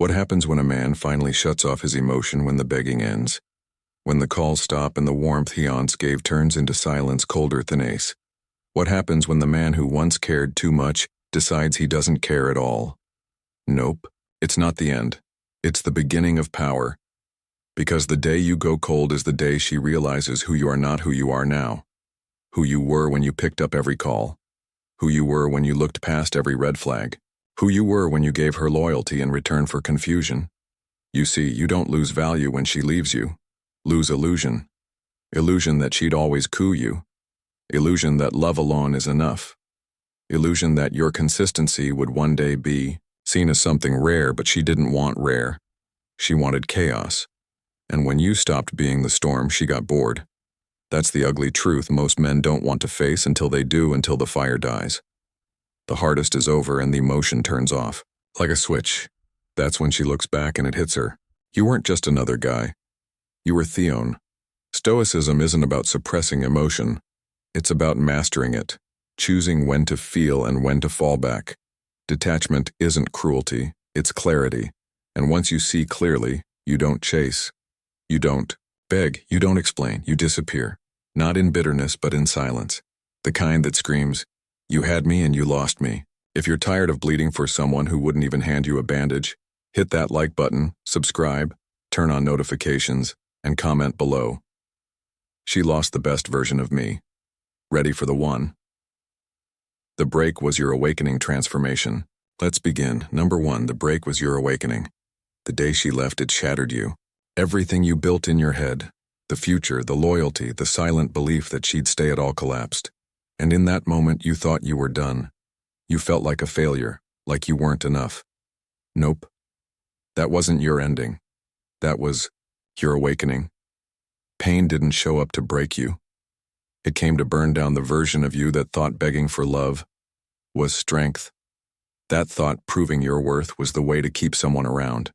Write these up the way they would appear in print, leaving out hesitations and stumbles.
What happens when a man finally shuts off his emotion when the begging ends? When the calls stop and the warmth he once gave turns into silence colder than ice? What happens when the man who once cared too much decides he doesn't care at all? Nope, it's not the end. It's the beginning of power. Because the day you go cold is the day she realizes who you are, not who you are now. Who you were when you picked up every call. Who you were when you looked past every red flag. Who you were when you gave her loyalty in return for confusion. You see, you don't lose value when she leaves you. Lose illusion. Illusion that she'd always coo you. Illusion that love alone is enough. Illusion that your consistency would one day be seen as something rare, but she didn't want rare. She wanted chaos. And when you stopped being the storm, she got bored. That's the ugly truth most men don't want to face until they do, until the fire dies. The hardest is over and the emotion turns off. Like a switch. That's when she looks back and it hits her. You weren't just another guy. You were Theon. Stoicism isn't about suppressing emotion. It's about mastering it. Choosing when to feel and when to fall back. Detachment isn't cruelty, it's clarity. And once you see clearly, you don't chase. You don't beg, you don't explain, you disappear. Not in bitterness, but in silence. The kind that screams, "You had me and you lost me." If you're tired of bleeding for someone who wouldn't even hand you a bandage, hit that like button, subscribe, turn on notifications, and comment below. She lost the best version of me. Ready for the one? The break was your awakening transformation. Let's begin. Number 1, the break was your awakening. The day she left, it shattered you. Everything you built in your head, the future, the loyalty, the silent belief that she'd stay, it all collapsed. And in that moment, you thought you were done. You felt like a failure, like you weren't enough. Nope. That wasn't your ending. That was your awakening. Pain didn't show up to break you. It came to burn down the version of you that thought begging for love was strength. That thought proving your worth was the way to keep someone around.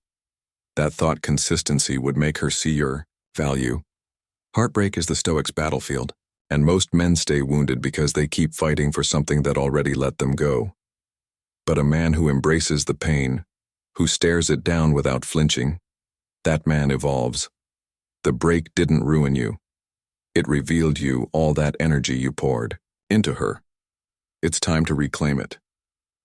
That thought consistency would make her see your value. Heartbreak is the Stoic's battlefield. And most men stay wounded because they keep fighting for something that already let them go. But a man who embraces the pain, who stares it down without flinching, that man evolves. The break didn't ruin you. It revealed you all that energy you poured into her. It's time to reclaim it.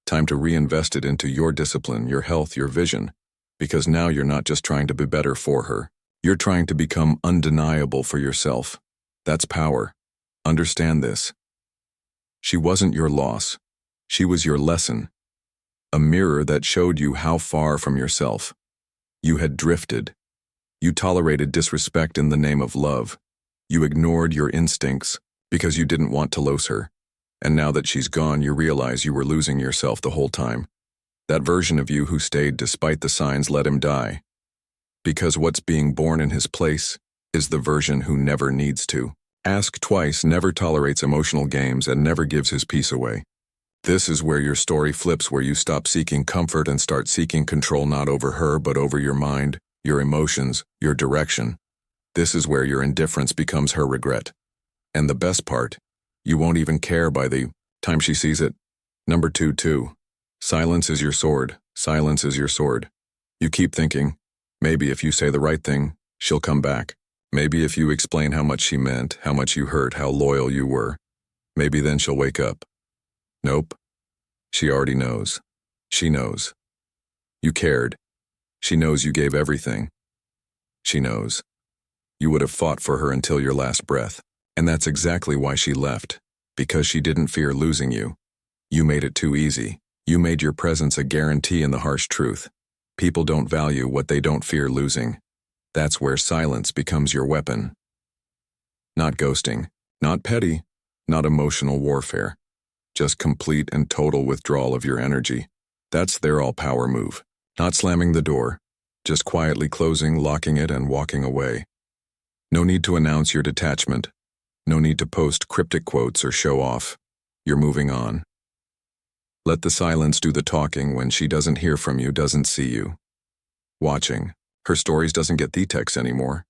Time to reinvest it into your discipline, your health, your vision. Because now you're not just trying to be better for her. You're trying to become undeniable for yourself. That's power. Understand this. She wasn't your loss. She was your lesson. A mirror that showed you how far from yourself you had drifted. You tolerated disrespect in the name of love. You ignored your instincts because you didn't want to lose her. And now that she's gone, you realize you were losing yourself the whole time. That version of you who stayed despite the signs, let him die. Because what's being born in his place is the version who never needs to. Ask twice never tolerates emotional games and never gives his peace away. This is where your story flips, where you stop seeking comfort and start seeking control, not over her but over your mind, your emotions, your direction. This is where your indifference becomes her regret. And the best part, you won't even care by the time she sees it. Number 2. Silence is your sword. Silence is your sword. You keep thinking, maybe if you say the right thing, she'll come back. Maybe if you explain how much she meant, how much you hurt, how loyal you were, maybe then she'll wake up. Nope. She already knows. She knows. You cared. She knows you gave everything. She knows. You would have fought for her until your last breath. And that's exactly why she left. Because she didn't fear losing you. You made it too easy. You made your presence a guarantee in the harsh truth. People don't value what they don't fear losing. That's where silence becomes your weapon. Not ghosting, not petty, not emotional warfare. Just complete and total withdrawal of your energy. That's their all-power move. Not slamming the door, just quietly closing, locking it, and walking away. No need to announce your detachment. No need to post cryptic quotes or show off. You're moving on. Let the silence do the talking when she doesn't hear from you, doesn't see you. Watching. Her stories doesn't get the text anymore.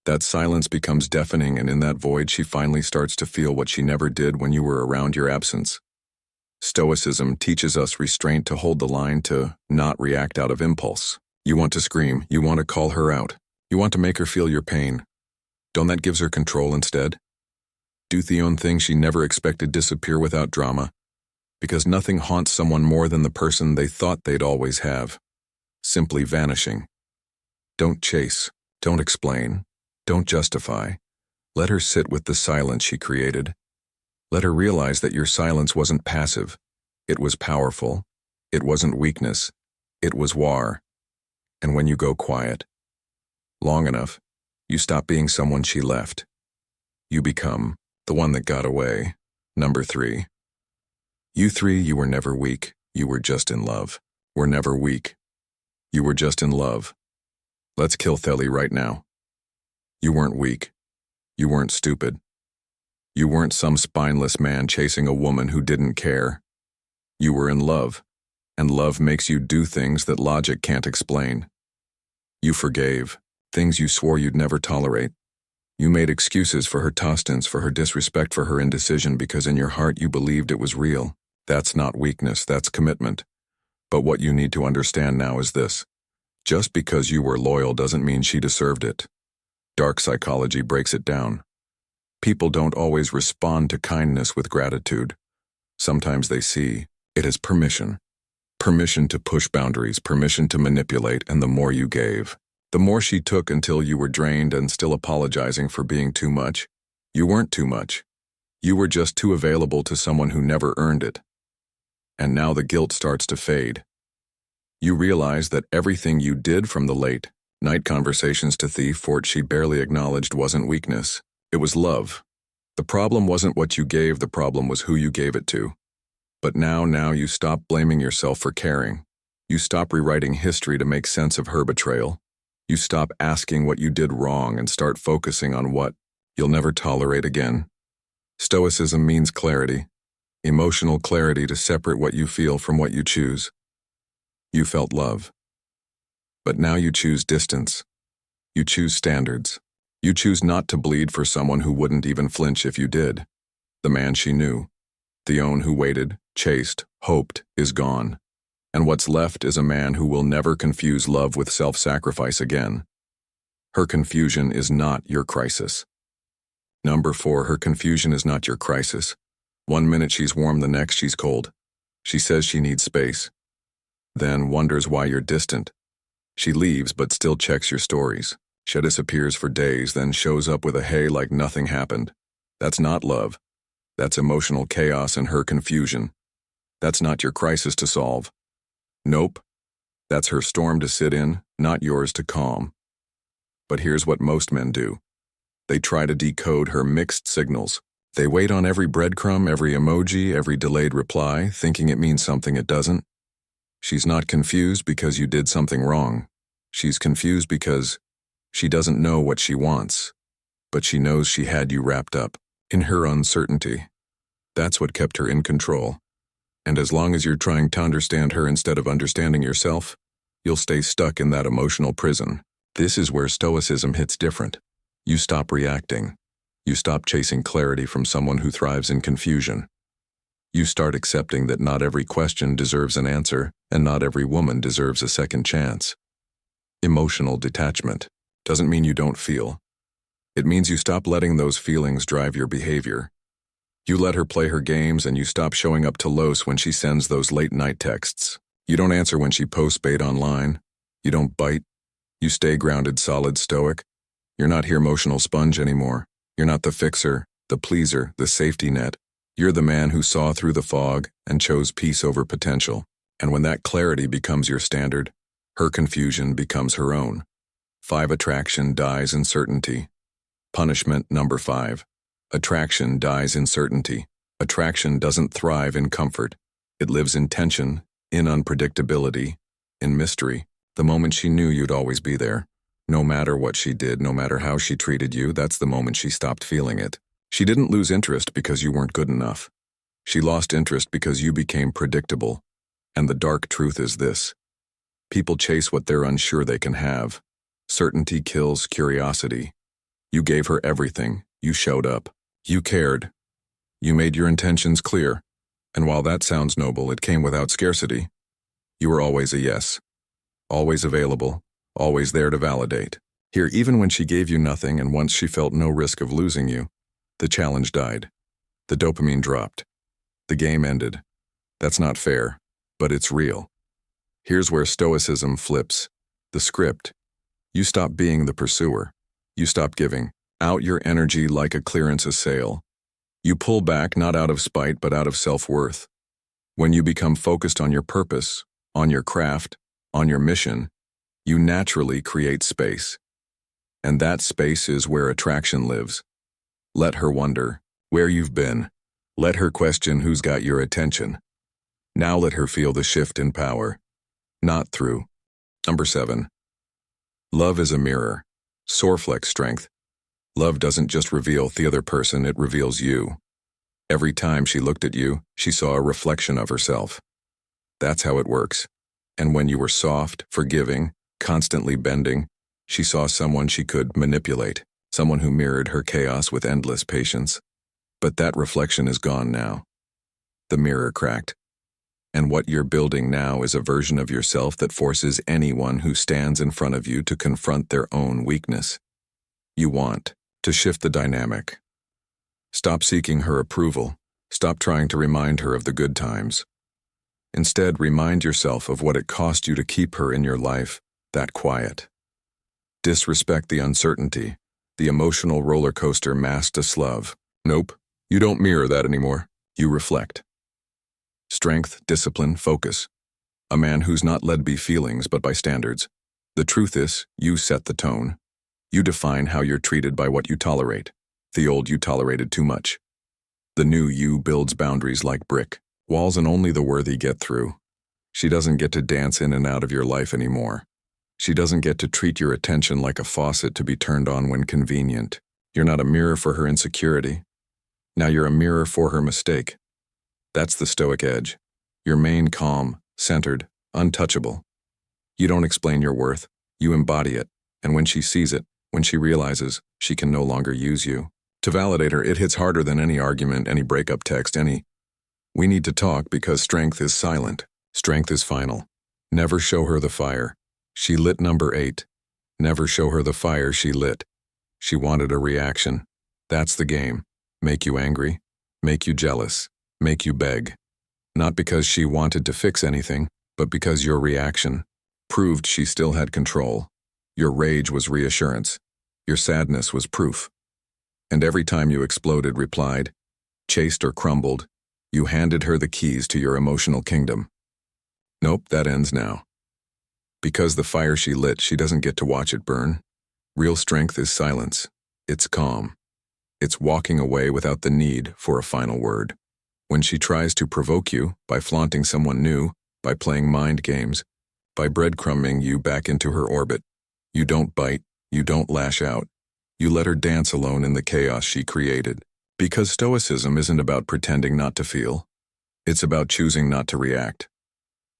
That silence becomes deafening, and in that void she finally starts to feel what she never did when you were around your absence. Stoicism teaches us restraint, to hold the line, to not react out of impulse. You want to scream, you want to call her out, you want to make her feel your pain. Don't that gives her control instead? Do the own thing she never expected disappear without drama, because nothing haunts someone more than the person they thought they'd always have, simply vanishing. Don't chase, don't explain, don't justify. Let her sit with the silence she created. Let her realize that your silence wasn't passive, it was powerful, it wasn't weakness, it was war. And when you go quiet, long enough, you stop being someone she left. You become the one that got away. Number 3. You were never weak, you were just in love. Were never weak. You were just in love. Let's kill Theli right now. You weren't weak. You weren't stupid. You weren't some spineless man chasing a woman who didn't care. You were in love, and love makes you do things that logic can't explain. You forgave, things you swore you'd never tolerate. You made excuses for her tolerance, for her disrespect, for her indecision, because in your heart you believed it was real. That's not weakness, that's commitment. But what you need to understand now is this. Just because you were loyal doesn't mean she deserved it. Dark psychology breaks it down. People don't always respond to kindness with gratitude. Sometimes they see it as permission. Permission to push boundaries, permission to manipulate, and the more you gave, the more she took until you were drained and still apologizing for being too much. You weren't too much. You were just too available to someone who never earned it. And now the guilt starts to fade. You realize that everything you did, from the late night conversations to the fort she barely acknowledged, wasn't weakness. It was love. The problem wasn't what you gave, the problem was who you gave it to. But now you stop blaming yourself for caring. You stop rewriting history to make sense of her betrayal. You stop asking what you did wrong and start focusing on what you'll never tolerate again. Stoicism means clarity. Emotional clarity, to separate what you feel from what you choose. You felt love. But now you choose distance. You choose standards. You choose not to bleed for someone who wouldn't even flinch if you did. The man she knew, the own who waited, chased, hoped, is gone. And what's left is a man who will never confuse love with self-sacrifice again. Her confusion is not your crisis. Number 4, her confusion is not your crisis. One minute she's warm, the next she's cold. She says she needs space. Then wonders why you're distant. She leaves but still checks your stories. She disappears for days, then shows up with a hey like nothing happened. That's not love. That's emotional chaos and her confusion. That's not your crisis to solve. Nope. That's her storm to sit in, not yours to calm. But here's what most men do. They try to decode her mixed signals. They wait on every breadcrumb, every emoji, every delayed reply, thinking it means something it doesn't. She's not confused because you did something wrong. She's confused because she doesn't know what she wants, but she knows she had you wrapped up in her uncertainty. That's what kept her in control. And as long as you're trying to understand her instead of understanding yourself, you'll stay stuck in that emotional prison. This is where Stoicism hits different. You stop reacting. You stop chasing clarity from someone who thrives in confusion. You start accepting that not every question deserves an answer, and not every woman deserves a second chance. Emotional detachment doesn't mean you don't feel. It means you stop letting those feelings drive your behavior. You let her play her games, and you stop showing up to Los when she sends those late-night texts. You don't answer when she posts bait online. You don't bite. You stay grounded, solid, stoic. You're not her emotional sponge anymore. You're not the fixer, the pleaser, the safety net. You're the man who saw through the fog and chose peace over potential. And when that clarity becomes your standard, her confusion becomes her own. 5. Attraction dies in certainty. Punishment number 5. Attraction dies in certainty. Attraction doesn't thrive in comfort. It lives in tension, in unpredictability, in mystery. The moment she knew you'd always be there. No matter what she did, no matter how she treated you, that's the moment she stopped feeling it. She didn't lose interest because you weren't good enough. She lost interest because you became predictable. And the dark truth is this. People chase what they're unsure they can have. Certainty kills curiosity. You gave her everything. You showed up. You cared. You made your intentions clear. And while that sounds noble, it came without scarcity. You were always a yes. Always available, always there to validate. Here, even when she gave you nothing and once she felt no risk of losing you, the challenge died. The dopamine dropped. The game ended. That's not fair, but it's real. Here's where Stoicism flips the script. You stop being the pursuer. You stop giving out your energy like a clearance sale. You pull back not out of spite but out of self-worth. When you become focused on your purpose, on your craft, on your mission, you naturally create space. And that space is where attraction lives. Let her wonder where you've been. Let her question who's got your attention. Now let her feel the shift in power. Not through. Number 7. Love is a mirror. Soreflex strength. Love doesn't just reveal the other person, it reveals you. Every time she looked at you, she saw a reflection of herself. That's how it works. And when you were soft, forgiving, constantly bending, she saw someone she could manipulate, someone who mirrored her chaos with endless patience. But that reflection is gone now. The mirror cracked. And what you're building now is a version of yourself that forces anyone who stands in front of you to confront their own weakness. You want to shift the dynamic. Stop seeking her approval. Stop trying to remind her of the good times. Instead, remind yourself of what it cost you to keep her in your life, that quiet. Disrespect the uncertainty, the emotional roller coaster masked as love. Nope, you don't mirror that anymore. You reflect. Strength, discipline, focus. A man who's not led by feelings but by standards. The truth is, you set the tone. You define how you're treated by what you tolerate. The old you tolerated too much. The new you builds boundaries like brick, walls and only the worthy get through. She doesn't get to dance in and out of your life anymore. She doesn't get to treat your attention like a faucet to be turned on when convenient. You're not a mirror for her insecurity. Now you're a mirror for her mistake. That's the Stoic edge. You're main calm, centered, untouchable. You don't explain your worth, you embody it, and when she sees it, when she realizes, she can no longer use you. To validate her, it hits harder than any argument, any breakup text, we need to talk because strength is silent. Strength is final. Never show her the fire. She lit number 8. Never show her the fire she lit. She wanted a reaction. That's the game. Make you angry, make you jealous, make you beg. Not because she wanted to fix anything, but because your reaction proved she still had control. Your rage was reassurance. Your sadness was proof. And every time you exploded, replied, chased or crumbled, you handed her the keys to your emotional kingdom. Nope, that ends now. Because the fire she lit, she doesn't get to watch it burn. Real strength is silence. It's calm. It's walking away without the need for a final word. When she tries to provoke you by flaunting someone new, by playing mind games, by breadcrumbing you back into her orbit, you don't bite, you don't lash out. You let her dance alone in the chaos she created. Because Stoicism isn't about pretending not to feel. It's about choosing not to react.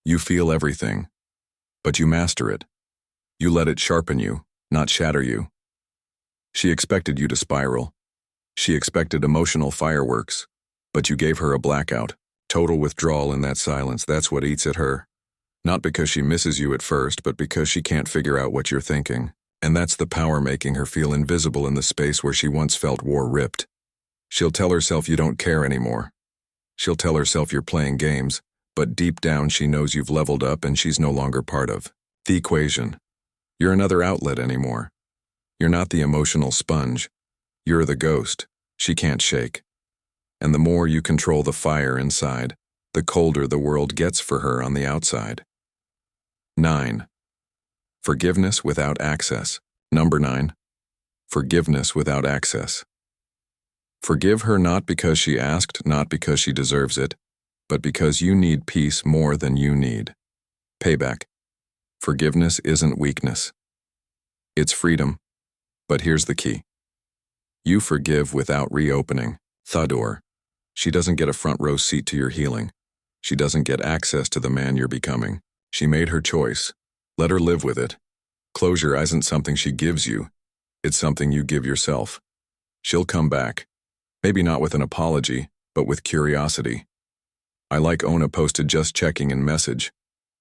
You feel everything, but you master it. You let it sharpen you, not shatter you. She expected you to spiral. She expected emotional fireworks, but you gave her a blackout, total withdrawal in that silence. That's what eats at her. Not because she misses you at first, but because she can't figure out what you're thinking. And that's the power making her feel invisible in the space where she once felt war ripped. She'll tell herself you don't care anymore. She'll tell herself you're playing games, but deep down she knows you've leveled up and she's no longer part of the equation. You're another outlet anymore. You're not the emotional sponge. You're the ghost she can't shake. And the more you control the fire inside, the colder the world gets for her on the outside. 9. Forgiveness without access. Number 9. Forgiveness without access. Forgive her not because she asked, not because she deserves it, but because you need peace more than you need. Payback. Forgiveness isn't weakness. It's freedom. But here's the key. You forgive without reopening the door. She doesn't get a front row seat to your healing. She doesn't get access to the man you're becoming. She made her choice. Let her live with it. Closure isn't something she gives you. It's something you give yourself. She'll come back. Maybe not with an apology, but with curiosity. I like Ona posted just checking in message.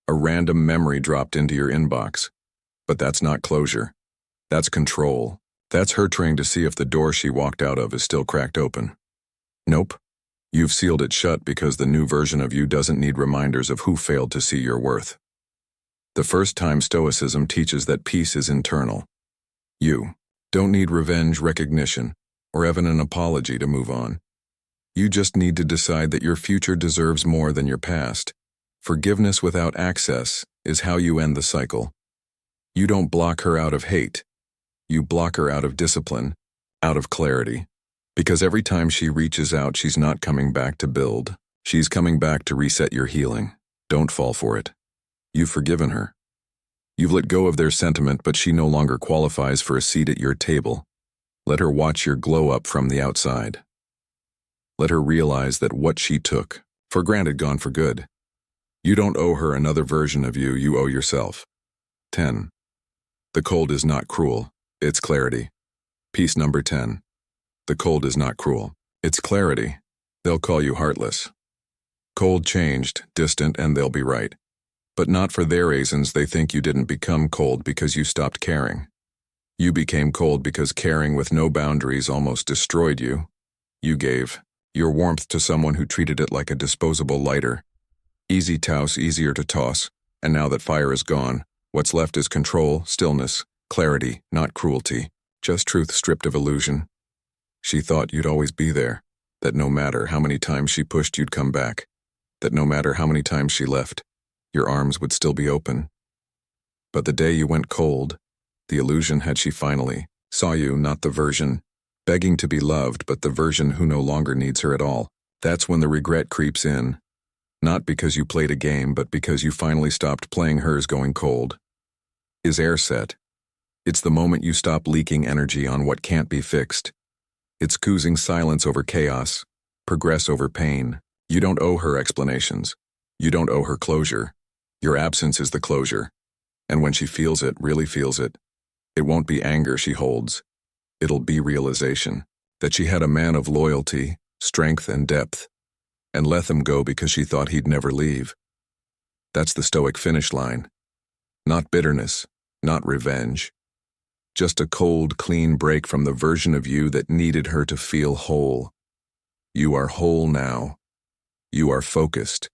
A random memory dropped into your inbox. But that's not closure. That's control. That's her trying to see if the door she walked out of is still cracked open. Nope. You've sealed it shut because the new version of you doesn't need reminders of who failed to see your worth. The first time Stoicism teaches that peace is internal. You don't need revenge, recognition, or even an apology to move on. You just need to decide that your future deserves more than your past. Forgiveness without access is how you end the cycle. You don't block her out of hate. You block her out of discipline, out of clarity. Because every time she reaches out, she's not coming back to build. She's coming back to reset your healing. Don't fall for it. You've forgiven her. You've let go of their sentiment, but she no longer qualifies for a seat at your table. Let her watch your glow up from the outside. Let her realize that what she took for granted gone for good. You don't owe her another version of you, you owe yourself. 10. The cold is not cruel, it's clarity. Piece number 10. The cold is not cruel, it's clarity. They'll call you heartless. Cold changed, distant, and they'll be right. But not for their reasons. They think you didn't become cold because you stopped caring. You became cold because caring with no boundaries almost destroyed you. You gave your warmth to someone who treated it like a disposable lighter. Easy toss, easier to toss, and now that fire is gone, what's left is control, stillness, clarity, not cruelty, just truth stripped of illusion. She thought you'd always be there, that no matter how many times she pushed you'd come back, that no matter how many times she left, your arms would still be open. But the day you went cold, the illusion had she finally saw you, not the version begging to be loved, but the version who no longer needs her at all. That's when the regret creeps in. Not because you played a game, but because you finally stopped playing hers going cold. Is air set? It's the moment you stop leaking energy on what can't be fixed. It's choosing silence over chaos, progress over pain. You don't owe her explanations. You don't owe her closure. Your absence is the closure. And when she feels it, really feels it, it won't be anger she holds. It'll be realization that she had a man of loyalty, strength, and depth, and let him go because she thought he'd never leave. That's the Stoic finish line. Not bitterness, not revenge. Just a cold, clean break from the version of you that needed her to feel whole. You are whole now. You are focused.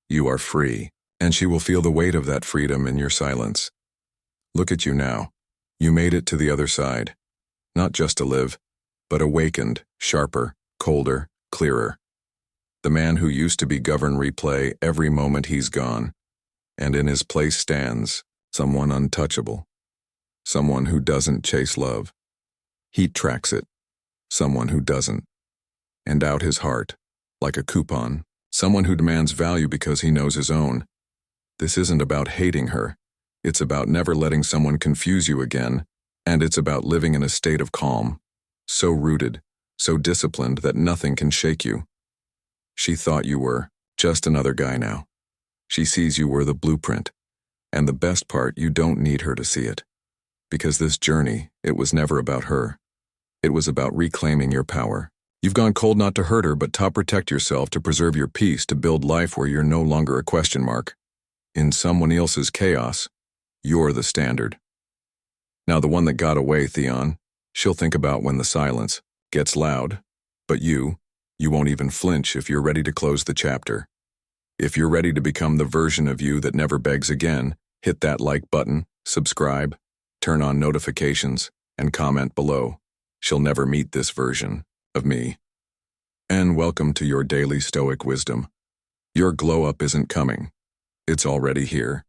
You are free. And she will feel the weight of that freedom in your silence. Look at you now. You made it to the other side. Not just to live, but awakened, sharper, colder, clearer. The man who used to be govern replay every moment he's gone. And in his place stands someone untouchable. Someone who doesn't chase love. Heat tracks it. Someone who doesn't. And out his heart, like a coupon. Someone who demands value because he knows his own. This isn't about hating her. It's about never letting someone confuse you again, and it's about living in a state of calm, so rooted, so disciplined that nothing can shake you. She thought you were just another guy now. She sees you were the blueprint, and the best part, you don't need her to see it. Because this journey, it was never about her. It was about reclaiming your power. You've gone cold not to hurt her, but to protect yourself, to preserve your peace, to build life where you're no longer a question mark. In someone else's chaos, you're the standard. Now the one that got away, Theon, she'll think about when the silence gets loud. But you won't even flinch if you're ready to close the chapter. If you're ready to become the version of you that never begs again, hit that like button, subscribe, turn on notifications, and comment below. She'll never meet this version of me. And welcome to your daily Stoic wisdom. Your glow up isn't coming. It's already here.